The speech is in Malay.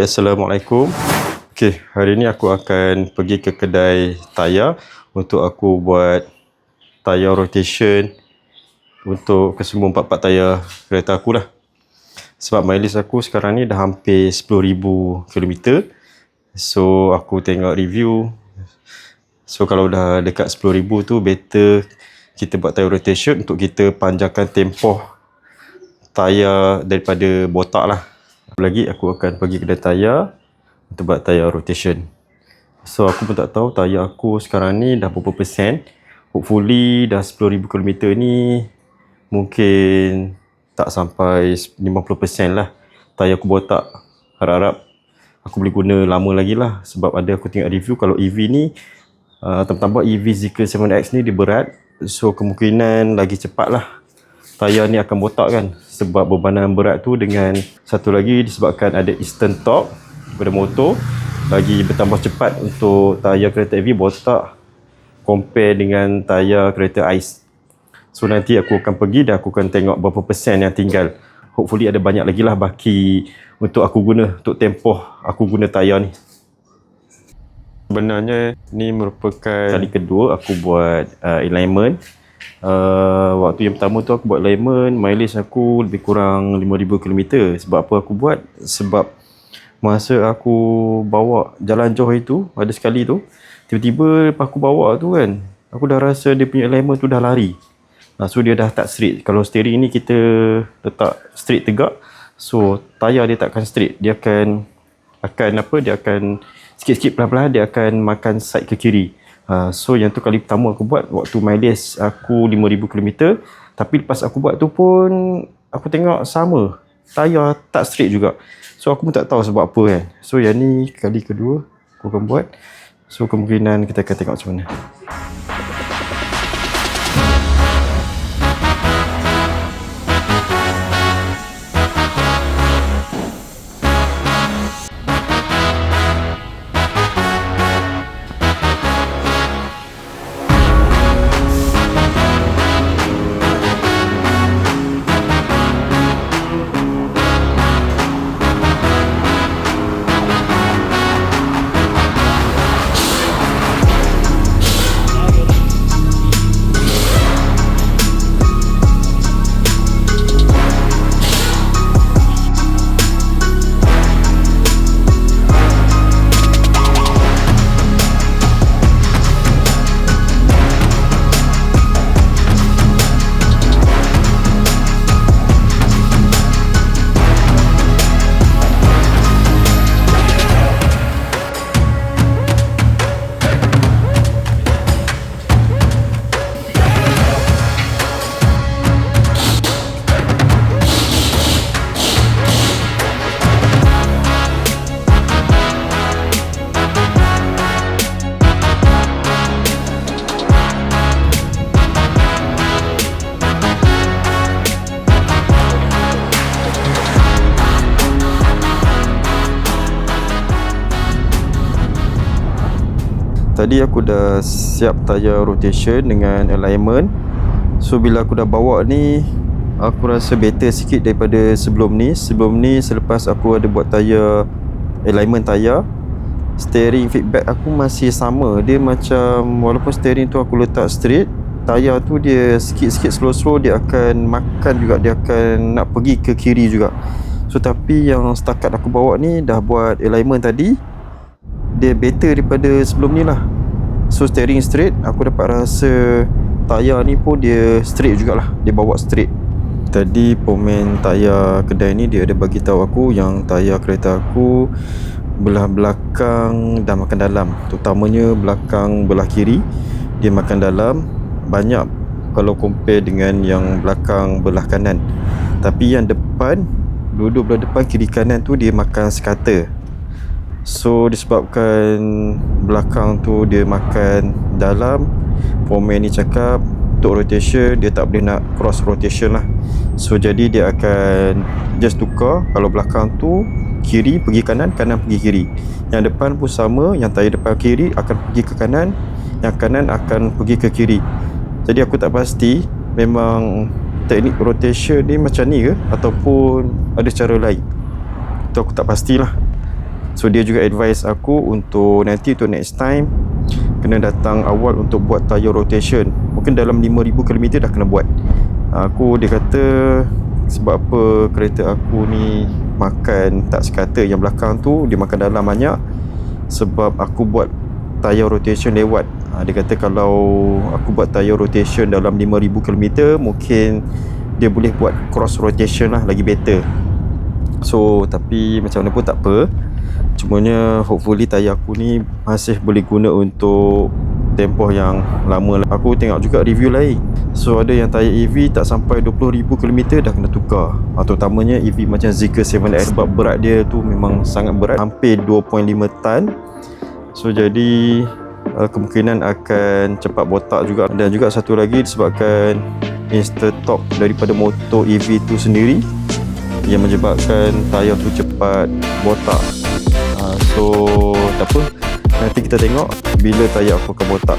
Assalamualaikum. Okey, hari ni aku akan pergi ke kedai tayar untuk aku buat tayar rotation untuk kesemua 4 tayar kereta aku lah. Sebab mileage aku sekarang ni dah hampir 10,000 km. So aku tengok review. So kalau dah dekat 10,000 tu better kita buat tayar rotation untuk kita panjangkan tempoh tayar daripada botak lah. Lagi aku akan pergi kedai tayar untuk buat tayar rotation. So aku pun tak tahu tayar aku sekarang ni dah berapa persen. Hopefully dah 10,000 km ni mungkin tak sampai 50% lah. Tayar aku botak. Harap-harap aku boleh guna lama lagi lah. Sebab ada aku tengok review kalau EV ni tambah EV Zeekr 7X ni dia berat. So kemungkinan lagi cepat lah tayar ni akan botak kan. Sebab bebanan berat tu dengan satu lagi disebabkan ada instant torque daripada motor, lagi bertambah cepat untuk tayar kereta EV botak compare dengan tayar kereta ICE. So nanti aku akan pergi dan aku akan tengok berapa persen yang tinggal. Hopefully ada banyak lagi lah baki untuk aku guna, untuk tempoh aku guna tayar ni. Sebenarnya ni merupakan kali kedua aku buat alignment. Waktu yang pertama tu aku buat alignment, mileage aku lebih kurang 5,000 km. Sebab apa aku buat? Sebab masa aku bawa jalan jauh itu, ada sekali tu tiba-tiba lepas aku bawa tu kan, aku dah rasa dia punya alignment tu dah lari. So dia dah tak straight. Kalau steering ni kita letak straight tegak, so tayar dia takkan straight. Dia akan dia akan sikit-sikit pelan-pelan dia akan makan side ke kiri. So yang tu kali pertama aku buat waktu mileage aku 5,000 km. Tapi lepas aku buat tu pun aku tengok sama, tayar tak straight juga. So aku pun tak tahu sebab apa kan. So yang ni kali kedua aku akan buat. So kemungkinan kita akan tengok macam mana. Tadi aku dah siap tayar rotation dengan alignment. So bila aku dah bawa ni, aku rasa better sikit daripada sebelum ni. Sebelum ni selepas aku ada buat tayar alignment tayar, steering feedback aku masih sama. Dia macam walaupun steering tu aku letak straight, tayar tu dia sikit-sikit slow-slow dia akan makan juga, dia akan nak pergi ke kiri juga. So tapi yang setakat aku bawa ni dah buat alignment tadi, dia better daripada sebelum ni lah. So steering straight, aku dapat rasa tayar ni pun dia straight jugalah, dia bawa straight. Tadi pemen tayar kedai ni dia ada bagi tahu aku yang tayar kereta aku belah belakang dah makan dalam, terutamanya belakang belah kiri dia makan dalam banyak kalau compare dengan yang belakang belah kanan. Tapi yang depan, duduk belah depan kiri kanan tu dia makan sekata. So disebabkan belakang tu dia makan dalam, foreman ni cakap untuk rotation dia tak boleh nak cross rotation lah. So jadi dia akan just tukar, kalau belakang tu kiri pergi kanan, kanan pergi kiri. Yang depan pun sama, yang tayar depan kiri akan pergi ke kanan, yang kanan akan pergi ke kiri. Jadi aku tak pasti memang teknik rotation ni macam ni ke ataupun ada cara lain. Itu aku tak pastilah. So dia juga advise aku untuk nanti untuk next time kena datang awal untuk buat tayar rotation. Mungkin dalam 5,000 km dah kena buat. Dia kata sebab apa kereta aku ni makan tak sekata yang belakang tu, dia makan dalam banyak sebab aku buat tayar rotation lewat. Dia kata kalau aku buat tayar rotation dalam 5,000 km, mungkin dia boleh buat cross rotation lah, lagi better. So tapi macam mana pun tak apa, cumanya hopefully tayar aku ni masih boleh guna untuk tempoh yang lama lah. Aku tengok juga review lain. So ada yang tayar EV tak sampai 20,000 km dah kena tukar. Terutamanya EV macam Zeekr 7S, sebab berat dia tu memang sangat berat, hampir 2.5 tan. So jadi kemungkinan akan cepat botak juga. Dan juga satu lagi disebabkan insta torque daripada motor EV tu sendiri yang menyebabkan tayar tu cepat botak. So tak apa, nanti kita tengok bila tayar aku akan botak.